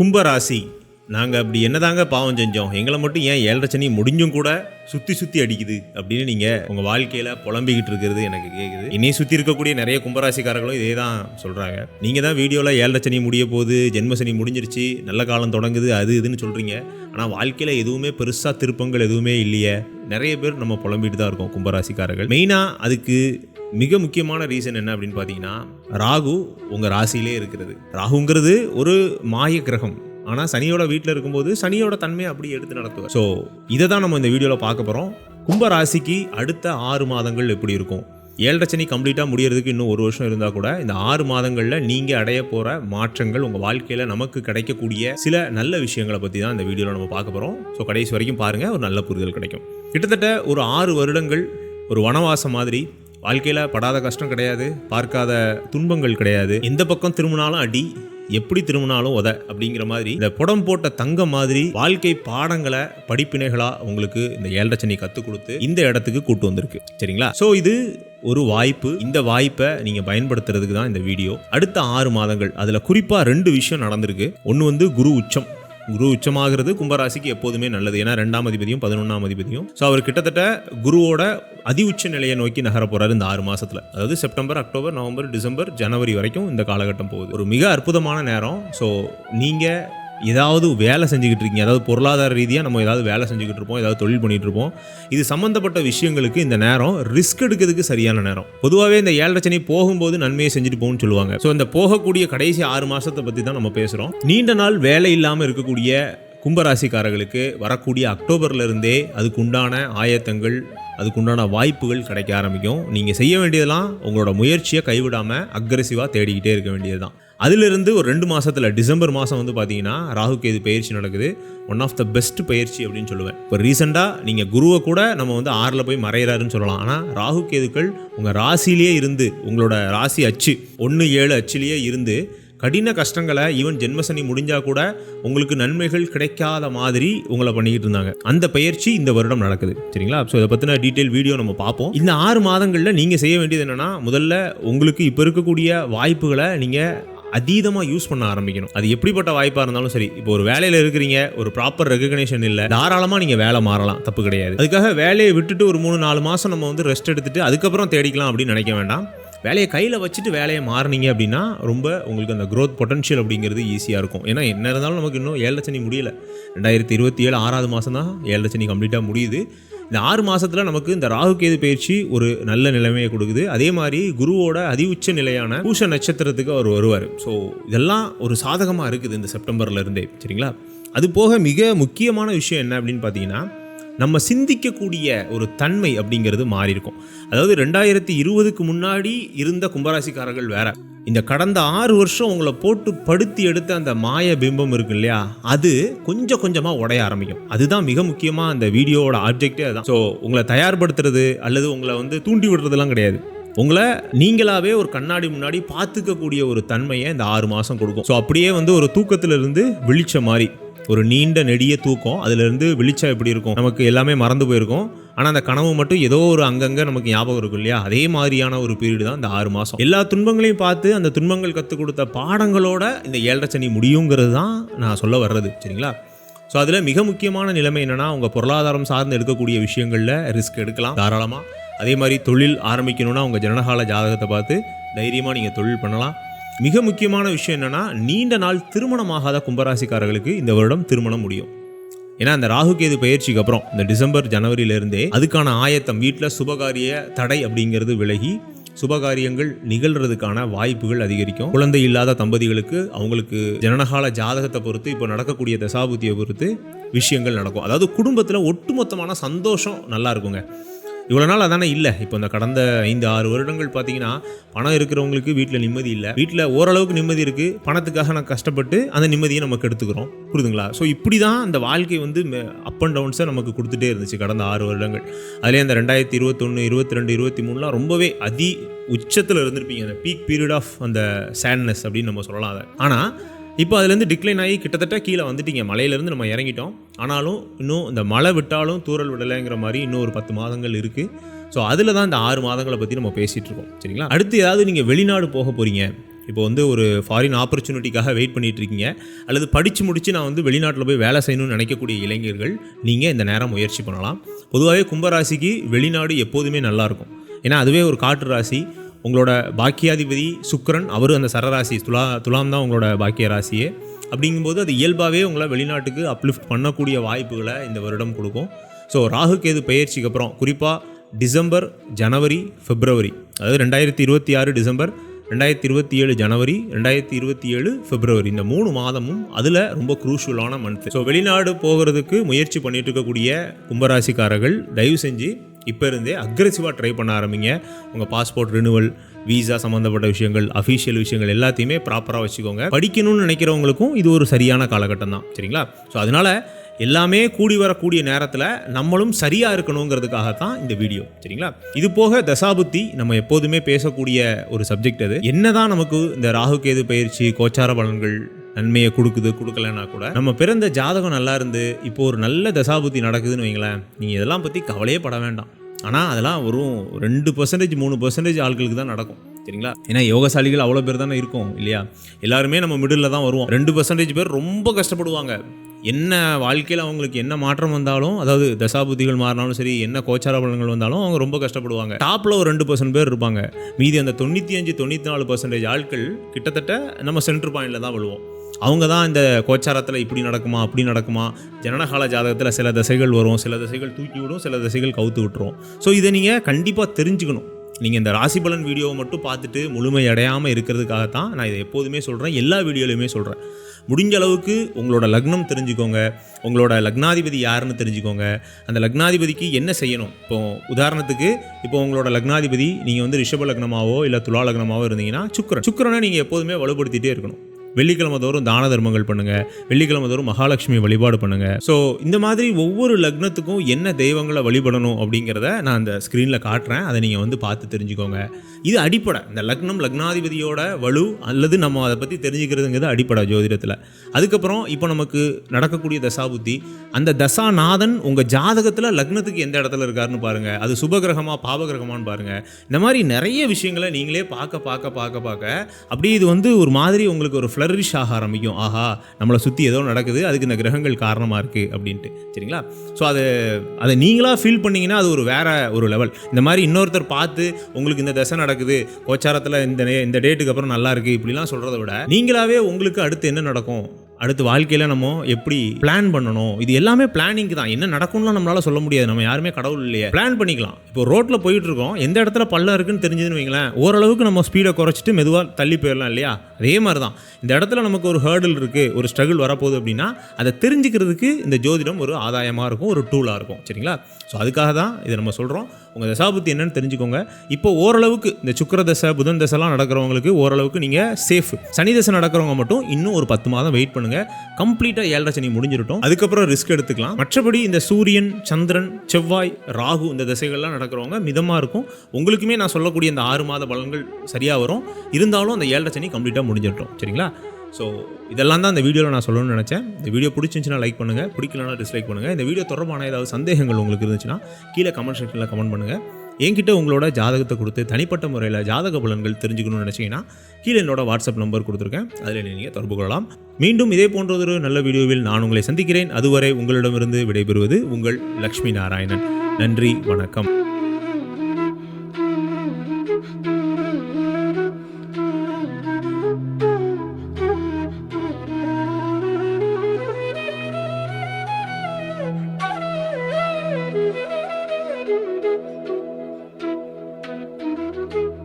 கும்பராசி, நாங்கள் அப்படி என்னதாங்க பாவம் செஞ்சோம், எங்களை மட்டும் ஏன் 7.5 சனி முடிஞ்சும் கூட சுற்றி அடிக்குது அப்படின்னு நீங்கள் உங்கள் வாழ்க்கையில் புலம்பிக்கிட்டு இருக்கிறது எனக்கு கேட்குது. இன்னையும் சுற்றி இருக்கக்கூடிய நிறைய கும்பராசிக்காரர்களும் இதே தான் சொல்கிறாங்க. நீங்கள் தான் வீடியோவில் 7.5 சனி முடிய போகுது, ஜென்ம சனி முடிஞ்சிருச்சு, நல்ல காலம் தொடங்குது, அது இதுன்னு சொல்கிறீங்க. ஆனால் வாழ்க்கையில் எதுவுமே பெருசாக திருப்பங்கள் எதுவுமே இல்லையே. நிறைய பேர் நம்ம புலம்பிட்டு தான் இருக்கோம் கும்பராசிக்காரர்கள். மெயினாக அதுக்கு மிக முக்கியமான ரீசன் என்ன அப்படின்னு பார்த்தீங்கன்னா, ராகு உங்கள் ராசியிலே இருக்கிறது. ராகுங்கிறது ஒரு மாய கிரகம். ஆனால் சனியோட வீட்டில் இருக்கும்போது சனியோட தன்மையை அப்படி எடுத்து நடத்துவார். ஸோ இதை தான் நம்ம இந்த வீடியோவில் பார்க்க போகிறோம். கும்பராசிக்கு அடுத்த 6 மாதங்கள் எப்படி இருக்கும், 7.5 சனி கம்ப்ளீட்டாக முடியறதுக்கு இன்னும் 1 வருஷம் இருந்தால் கூட இந்த 6 மாதங்களில் நீங்கள் அடைய போகிற மாற்றங்கள், உங்கள் வாழ்க்கையில் நமக்கு கிடைக்கக்கூடிய சில நல்ல விஷயங்களை பற்றி தான் இந்த வீடியோவில் நம்ம பார்க்க போகிறோம். ஸோ கடைசி வரைக்கும் பாருங்கள், ஒரு நல்ல புரிதல் கிடைக்கும். கிட்டத்தட்ட ஒரு 6 வருடங்கள் ஒரு வனவாசம் மாதிரி. வாழ்க்கையில் படாத கஷ்டம் கிடையாது, பார்க்காத துன்பங்கள் கிடையாது, எந்த பக்கம் திரும்பினாலும் அடி, எப்படி திரும்பினாலும் உத அப்படிங்கிற மாதிரி இந்த புடம் போட்ட தங்கம் மாதிரி வாழ்க்கை பாடங்களை படிப்பினைகளாக உங்களுக்கு இந்த 7.5 சனி கற்றுக் கொடுத்து இந்த இடத்துக்கு கூட்டு வந்திருக்கு. சரிங்களா? ஸோ இது ஒரு வாய்ப்பு. இந்த வாய்ப்பை நீங்கள் பயன்படுத்துறதுக்கு தான் இந்த வீடியோ. அடுத்த 6 மாதங்கள் அதில் குறிப்பாக 2 விஷயம் நடந்திருக்கு. ஒன்று வந்து குரு உச்சம். குரு உச்சமாகிறது கும்பராசிக்கு எப்போதுமே நல்லது. ஏன்னா 2ஆம் அதிபதியும் 11ஆம் அதிபதியும். ஸோ அவர் கிட்டத்தட்ட குருவோட அதி உச்ச நிலையை நோக்கி நகர போறாரு இந்த 6 மாசத்துல. அதாவது செப்டம்பர், அக்டோபர், நவம்பர், டிசம்பர், ஜனவரி வரைக்கும் இந்த காலகட்டம் போகுது. ஒரு மிக அற்புதமான நேரம். ஸோ நீங்க ஏதாவது வேலை செஞ்சுக்கிட்டு இருக்கீங்க, அதாவது பொருளாதார ரீதியாக நம்ம ஏதாவது வேலை செஞ்சுக்கிட்டு இருப்போம், ஏதாவது தொழில் பண்ணிட்டு இருப்போம், இது சம்மந்தப்பட்ட விஷயங்களுக்கு இந்த நேரம் ரிஸ்க் எடுக்கிறதுக்கு சரியான நேரம். பொதுவாகவே இந்த 7.5 சனி போகும்போது நன்மையை செஞ்சுட்டு போகும்னு சொல்லுவாங்க. ஸோ இந்த போகக்கூடிய கடைசி 6 மாதத்தை பற்றி தான் நம்ம பேசுகிறோம். நீண்ட நாள் வேலை இல்லாமல் இருக்கக்கூடிய கும்பராசிக்காரர்களுக்கு வரக்கூடிய அக்டோபர்ல இருந்தே அதுக்கு உண்டான ஆயத்தங்கள், அதுக்குண்டான வாய்ப்புகள் கிடைக்க ஆரம்பிக்கும். நீங்கள் செய்ய வேண்டியதெல்லாம் உங்களோட முயற்சியை கைவிடாமல் அக்ரெசிவாக தேடிக்கிட்டே இருக்க வேண்டியது தான். அதிலிருந்து ஒரு 2 மாதத்தில் டிசம்பர் மாதம் வந்து பார்த்தீங்கன்னா ராகு கேது பயிற்சி நடக்குது. ஒன் ஆஃப் த பெஸ்ட் பயிற்சி அப்படின்னு சொல்லுவேன். இப்போ ரீசெண்டாக நீங்கள் குருவை கூட நம்ம வந்து 6ல் போய் மறைகிறாருன்னு சொல்லலாம். ஆனால் ராகு கேதுக்கள் உங்கள் ராசிலேயே இருந்து, உங்களோட ராசி அச்சு 1-7 அச்சிலேயே இருந்து கடின கஷ்டங்களை, ஈவன் ஜென்மசனி முடிஞ்சால் கூட உங்களுக்கு நன்மைகள் கிடைக்காத மாதிரி உங்களை பண்ணிக்கிட்டு இருந்தாங்க. அந்த பயிற்சி இந்த வருடம் நடக்குது. சரிங்களா? ஸோ இதை பற்றின டீட்டெயில் வீடியோ நம்ம பார்ப்போம். இந்த 6 மாதங்களில் நீங்கள் செய்ய வேண்டியது என்னென்னா, முதல்ல உங்களுக்கு இப்போ இருக்கக்கூடிய வாய்ப்புகளை நீங்கள் அதீதமாக யூஸ் பண்ண ஆரம்பிக்கணும். அது எப்படிப்பட்ட வாய்ப்பாக இருந்தாலும் சரி. இப்போ ஒரு வேலையில் இருக்கிறீங்க, ஒரு ப்ராப்பர் ரெகக்னேஷன் இல்லை, தாராளமாக நீங்கள் வேலை மாறலாம், தப்பு கிடையாது. அதுக்காக வேலையை விட்டுட்டு ஒரு 3-4 மாதம் நம்ம வந்து ரெஸ்ட் எடுத்துட்டு அதுக்கப்புறம் தேடிக்கலாம் அப்படின்னு நினைக்க வேண்டாம். வேலையை கையில் வச்சுட்டு வேலையை மாறினீங்க அப்படின்னா ரொம்ப உங்களுக்கு அந்த க்ரோத் பொட்டன்ஷியல் அப்படிங்கிறது ஈஸியாக இருக்கும். ஏன்னா என்ன இருந்தாலும் நமக்கு இன்னும் 7.5 சனி முடியலை. 2027 6வது மாதம் தான் 7.5 சனி கம்ப்ளீட்டாக முடியுது. இந்த 6 மாதத்தில் நமக்கு இந்த ராகு கேது பயிற்சி ஒரு நல்ல நிலைமையை கொடுக்குது. அதே மாதிரி குருவோட அதி உச்ச நிலையான பூச நட்சத்திரத்துக்கு அவர் வருவார். ஸோ இதெல்லாம் ஒரு சாதகமாக இருக்குது இந்த செப்டம்பர்ல இருந்தே. சரிங்களா? அது போக மிக முக்கியமான விஷயம் என்ன அப்படின்னு பார்த்தீங்கன்னா, நம்ம சிந்திக்கக்கூடிய ஒரு தன்மை அப்படிங்கிறது மாறி இருக்கும். அதாவது 2020க்கு முன்னாடி இருந்த கும்பராசிக்காரர்கள் வேற. இந்த கடந்த 6 வருஷம் உங்களை போட்டு படுத்தி எடுத்த அந்த மாய பிம்பம் இருக்கு இல்லையா, அது கொஞ்சம் கொஞ்சமாக உடைய ஆரம்பிக்கும். அதுதான் மிக முக்கியமாக அந்த வீடியோவோட ஆப்ஜெக்டே அதுதான். ஸோ உங்களை தயார்படுத்துறது அல்லது உங்களை வந்து தூண்டி விடுறதுலாம் கிடையாது. உங்களை நீங்களாவே ஒரு கண்ணாடி முன்னாடி பார்த்துக்கக்கூடிய ஒரு தன்மையை இந்த 6 மாதம் கொடுக்கும். ஸோ அப்படியே வந்து ஒரு தூக்கத்திலிருந்து விழிச்ச மாதிரி, ஒரு நீண்ட நெடிய தூக்கம், அதிலிருந்து விழிச்சா எப்படி இருக்கும், நமக்கு எல்லாமே மறந்து போயிருக்கும். ஆனால் அந்த கனவு மட்டும் ஏதோ ஒரு அங்கங்கே நமக்கு ஞாபகம் இருக்கும் இல்லையா, அதே மாதிரியான ஒரு பீரியட் தான் இந்த 6 மாதம். எல்லா துன்பங்களையும் பார்த்து அந்த துன்பங்கள் கற்றுக் கொடுத்த பாடங்களோட இந்த 7.5 சனி முடியுங்கிறது தான் நான் சொல்ல வர்றது. சரிங்களா? ஸோ அதில் மிக முக்கியமான நிலைமை என்னென்னா, உங்கள் பொருளாதாரம் சார்ந்து எடுக்கக்கூடிய விஷயங்களில் ரிஸ்க் எடுக்கலாம் தாராளமாக. அதே மாதிரி தொழில் ஆரம்பிக்கணும்னா உங்கள் ஜனனகால ஜாதகத்தை பார்த்து தைரியமாக நீங்கள் தொழில் பண்ணலாம். மிக முக்கியமான விஷயம் என்னென்னா, நீண்ட நாள் திருமணமாகாத கும்பராசிக்காரர்களுக்கு இந்த வருடம் திருமணம் முடியும். ஏன்னா அந்த ராகு கேது பயிற்சிக்கு அப்புறம் இந்த டிசம்பர் ஜனவரியிலிருந்தே அதுக்கான ஆயத்தம், வீட்டில் சுபகாரிய தடை அப்படிங்கிறது விலகி சுபகாரியங்கள் நிகழ்றதுக்கான வாய்ப்புகள் அதிகரிக்கும். குழந்தை இல்லாத தம்பதிகளுக்கு அவங்களுக்கு ஜனனகால ஜாதகத்தை பொறுத்து, இப்போ நடக்கக்கூடிய தசாபுத்தியை பொறுத்து விஷயங்கள் நடக்கும். அதாவது குடும்பத்தில் ஒட்டுமொத்தமான சந்தோஷம் நல்லா இருக்குங்க. இவ்வளோ நாள் அதானே இல்லை. இப்போ இந்த கடந்த 5-6 வருடங்கள் பார்த்தீங்கன்னா, பணம் இருக்கிறவங்களுக்கு வீட்டில் நிம்மதி இல்லை. வீட்டில் ஓரளவுக்கு நிம்மதி இருக்குது, பணத்துக்காக நான் கஷ்டப்பட்டு அந்த நிம்மதியை நமக்கு எடுத்துக்கிறோம். புரியுதுங்களா? ஸோ இப்படி தான் அந்த வாழ்க்கை வந்து அப் அண்ட் டவுன்ஸை நமக்கு கொடுத்துட்டே இருந்துச்சு கடந்த 6 வருடங்கள். அதிலே அந்த 2021, 22, 23லாம் ரொம்பவே அதி உச்சத்தில் இருந்திருப்பீங்க. அந்த பீக் பீரியட் ஆஃப் அந்த சேட்னஸ் அப்படின்னு நம்ம சொல்லலாம் அதை. ஆனால் இப்போ அதுலேருந்து டிக்ளைன் ஆகி கிட்டத்தட்ட கீழே வந்துட்டீங்க. மலையிலேருந்து நம்ம இறங்கிட்டோம். ஆனாலும் இன்னும் இந்த மழை விட்டாலும் தூறல் விடலைங்கிற மாதிரி இன்னும் ஒரு 10 மாதங்கள் இருக்குது. ஸோ அதில் தான் இந்த 6 மாதங்களை பற்றி நம்ம பேசிகிட்டு இருக்கோம். சரிங்களா? அடுத்து ஏதாவது நீங்கள் வெளிநாடு போக போகிறீங்க, இப்போ வந்து ஒரு ஃபாரின் ஆப்பர்ச்சுனிட்டிக்காக வெயிட் பண்ணிட்டு இருக்கீங்க, அல்லது படித்து முடித்து நான் வந்து வெளிநாட்டில் போய் வேலை செய்யணும்னு நினைக்கக்கூடிய இளைஞர்கள் நீங்கள் இந்த நேரம் முயற்சி பண்ணலாம். பொதுவாகவே கும்பராசிக்கு வெளிநாடு எப்போதுமே நல்லாயிருக்கும். ஏன்னா அதுவே ஒரு காற்று ராசி. உங்களோட பாக்கியாதிபதி சுக்கிரன், அவர் அந்த சரராசி துலாம் தான் உங்களோட பாக்கிய ராசியே. அப்படிங்கும்போது அது இயல்பாகவே உங்களை வெளிநாட்டுக்கு அப்லிஃப்ட் பண்ணக்கூடிய வாய்ப்புகளை இந்த வருடம் கொடுக்கும். ஸோ ராகு கேது பெயர்ச்சிக்கு அப்புறம் குறிப்பாக டிசம்பர், ஜனவரி, பிப்ரவரி, அதாவது 2026 டிசம்பர், 2027 ஜனவரி, 2027 பிப்ரவரி, இந்த 3 மாதமும் அதில் ரொம்ப குரூஷியலான மந்த். ஸோ வெளிநாடு போகிறதுக்கு முயற்சி பண்ணிட்டு இருக்கக்கூடிய கும்பராசிக்காரர்கள் தயவு செஞ்சு இப்போ இருந்தே அக்ரெசிவாக ட்ரை பண்ண ஆரம்பிங்க. உங்கள் பாஸ்போர்ட் ரினுவல், வீசா சம்மந்தப்பட்ட விஷயங்கள், அஃபீஷியல் விஷயங்கள் எல்லாத்தையுமே ப்ராப்பராக வச்சுக்கோங்க. படிக்கணும்னு நினைக்கிறவங்களுக்கும் இது ஒரு சரியான காலகட்டம் தான். சரிங்களா? ஸோ அதனால் எல்லாமே கூடி வரக்கூடிய நேரத்தில் நம்மளும் சரியாக இருக்கணுங்கிறதுக்காகத்தான் இந்த வீடியோ. சரிங்களா? இது போக தசாபுத்தி நம்ம எப்போதுமே பேசக்கூடிய ஒரு சப்ஜெக்ட். அது என்னதான் நமக்கு இந்த ராகு கேது பயிற்சி கோச்சார பலன்கள் நன்மையை கொடுக்கலன்னா கூட நம்ம பிறந்த ஜாதகம் நல்லா இருந்து இப்போ ஒரு நல்ல தசாபுத்தி நடக்குதுன்னு வைங்களேன், நீங்கள் இதெல்லாம் பற்றி கவலையே பட வேண்டாம். ஆனால் அதெல்லாம் வெறும் 2% 3% ஆட்களுக்கு தான் நடக்கும். சரிங்களா? ஏன்னா யோகசாலிகள் அவ்வளோ பேர் தானே இருக்கும் இல்லையா? எல்லாருமே நம்ம மிடில் தான் வருவோம். 2% பேர் ரொம்ப கஷ்டப்படுவாங்க. என்ன வாழ்க்கையில் அவங்களுக்கு என்ன மாற்றம் வந்தாலும், அதாவது தசாபுத்திகள் மாறினாலும் சரி, என்ன கோச்சார பலன்கள் வந்தாலும் அவங்க ரொம்ப கஷ்டப்படுவாங்க. டாப்பில் ஒரு 2% பேர் இருப்பாங்க. மீதி அந்த 95-94% ஆட்கள் கிட்டத்தட்ட நம்ம சென்டர் பாயிண்டில் தான் விழுவோம். அவங்க தான் இந்த கோச்சாரத்தில் இப்படி நடக்குமா அப்படி நடக்குமா, ஜனனகால ஜாதகத்தில் சில திசைகள் வரும், சில திசைகள் தூக்கி விடும், சில திசைகள் கவுத்து விட்டுரும். ஸோ இதை நீங்கள் கண்டிப்பாக தெரிஞ்சுக்கணும். நீங்கள் இந்த ராசி பலன் வீடியோவை மட்டும் பார்த்துட்டு முழுமை அடையாமல் இருக்கிறதுக்காகத்தான் நான் இதை எப்போதுமே சொல்கிறேன், எல்லா வீடியோலையுமே சொல்கிறேன். முடிஞ்ச அளவுக்கு உங்களோட லக்னம் தெரிஞ்சுக்கோங்க, உங்களோட லக்னாதிபதி யாருன்னு தெரிஞ்சுக்கோங்க, அந்த லக்னாதிபதிக்கு என்ன செய்யணும். இப்போது உதாரணத்துக்கு இப்போ உங்களோட லக்னாதிபதி நீங்கள் வந்து ரிஷப லக்னமாவோ இல்லை துலா லக்னமாவோ இருந்தீங்கன்னா சுக்கிரனை நீங்கள் எப்போதுமே வலுப்படுத்திகிட்டே இருக்கணும். வெள்ளிக்கிழமை தோறும் தான தர்மங்கள் பண்ணுங்கள், வெள்ளிக்கிழமை தோறும் மகாலட்சுமி வழிபாடு பண்ணுங்கள். ஸோ இந்த மாதிரி ஒவ்வொரு லக்னத்துக்கும் என்ன தெய்வங்களை வழிபடணும் அப்படிங்கிறத நான் அந்த ஸ்க்ரீனில் காட்டுறேன், அதை நீங்கள் வந்து பார்த்து தெரிஞ்சுக்கோங்க. இது அடிப்படை. இந்த லக்னம் லக்னாதிபதியோட வலு அல்லது நம்ம அதை பற்றி தெரிஞ்சுக்கிறதுங்கிறது அடிப்படை ஜோதிடத்தில். அதுக்கப்புறம் இப்போ நமக்கு நடக்கக்கூடிய தசாபுத்தி, அந்த தசாநாதன் உங்கள் ஜாதகத்தில் லக்னத்துக்கு எந்த இடத்துல இருக்காருன்னு பாருங்கள், அது சுபகிரகமாக பாவகிரகமானு பாருங்கள். இந்த மாதிரி நிறைய விஷயங்களை நீங்களே பார்க்க அப்படியே இது வந்து ஒரு மாதிரி உங்களுக்கு ஒரு ஃப்ளரிஷ் ஆக ஆரம்பிக்கும். ஆஹா, நம்மளை சுற்றி ஏதோ நடக்குது, அதுக்கு இந்த கிரகங்கள் காரணமாக இருக்குது அப்படின்ட்டு. சரிங்களா? ஸோ அதை நீங்களாக ஃபீல் பண்ணிங்கன்னா அது ஒரு வேற ஒரு லெவல். இந்த மாதிரி இன்னொருத்தர் பார்த்து உங்களுக்கு இந்த தசை நடக்குது, கோச்சாரத்தில் இந்த டேட்டுக்கு அப்புறம் நல்லா இருக்குது இப்படிலாம் சொல்கிறத விட நீங்களாவே உங்களுக்கு அடுத்து என்ன நடக்கும், அடுத்து வாழ்க்கையில் நம்ம எப்படி பிளான் பண்ணணும், இது எல்லாமே பிளானிங் தான். என்ன நடக்கும்லாம் நம்மளால சொல்ல முடியாது, நம்ம யாருமே கடவுள் இல்லையே. பிளான் பண்ணிக்கலாம். இப்போ ரோட்டில் போயிட்டு இருக்கோம், எந்த இடத்துல பள்ளம் இருக்குன்னு தெரிஞ்சதுன்னு வைங்களேன், ஓரளவுக்கு நம்ம ஸ்பீடை குறைச்சிட்டு மெதுவாக தள்ளி போயிடலாம் இல்லையா? அதே மாதிரி தான் இந்த இடத்துல நமக்கு ஒரு ஹேர்டில் இருக்குது, ஒரு ஸ்ட்ரகிள் வரப்போகுது அப்படின்னா அதை தெரிஞ்சுக்கிறதுக்கு இந்த ஜோதிடம் ஒரு ஆதாயமாக இருக்கும், ஒரு டூலாக இருக்கும். சரிங்களா? ஸோ அதுக்காக தான் இதை நம்ம சொல்கிறோம். உங்கள் தசாபுத்தி என்னன்னு தெரிஞ்சுக்கோங்க. இப்போ ஓரளவுக்கு இந்த சுக்கிர தசை புதன் தசைலாம் நடக்கிறவங்களுக்கு ஓரளவுக்கு நீங்கள் சேஃப். சனி தசை நடக்கிறவங்க மட்டும் இன்னும் ஒரு 10 மாதம் வெயிட் பண்ணுங்கள். கம்ப்ளீட்டாக 7.5 சனி முடிஞ்சிருட்டும், அதுக்கப்புறம் ரிஸ்க் எடுத்துக்கலாம். மற்றபடி இந்த சூரியன், சந்திரன், செவ்வாய், ராகு இந்த திசைகள்லாம் நடக்கிறவங்க மிதமாக இருக்கும். உங்களுக்குமே நான் சொல்லக்கூடிய இந்த 6 மாத பலன்கள் சரியாக வரும். இருந்தாலும் அந்த 7.5 சனி கம்ப்ளீட்டாக முடிஞ்சிருட்டும். சரிங்களா? ஸோ இதெல்லாம் தான் இந்த வீடியோவில் நான் சொல்லணும்னு நினச்சேன். இந்த வீடியோ பிடிச்சிருந்துச்சுன்னா லைக் பண்ணுங்கள், பிடிக்கலன்னா டிஸ்லைக் பண்ணுங்கள். இந்த வீடியோ தொடர்பான ஏதாவது சந்தேகங்கள் உங்களுக்கு இருந்துச்சுன்னா கீழே கமெண்ட் செக்ஷனில் கமெண்ட் பண்ணுங்கள். என்கிட்ட உங்களோட ஜாதகத்தை கொடுத்து தனிப்பட்ட முறையில் ஜாதக பலன்கள் தெரிஞ்சுக்கணும்னு நினச்சிங்கன்னா கீழே என்னோட வாட்ஸ்அப் நம்பர் கொடுத்துருக்கேன், அதில் நீங்கள் தொடர்பு கொள்ளலாம். மீண்டும் இதே போன்ற ஒரு நல்ல வீடியோவில் நான் உங்களை சந்திக்கிறேன். அதுவரை உங்களிடமிருந்து விடைபெறுவது உங்கள் லக்ஷ்மி நாராயணன். நன்றி, வணக்கம். Thank you.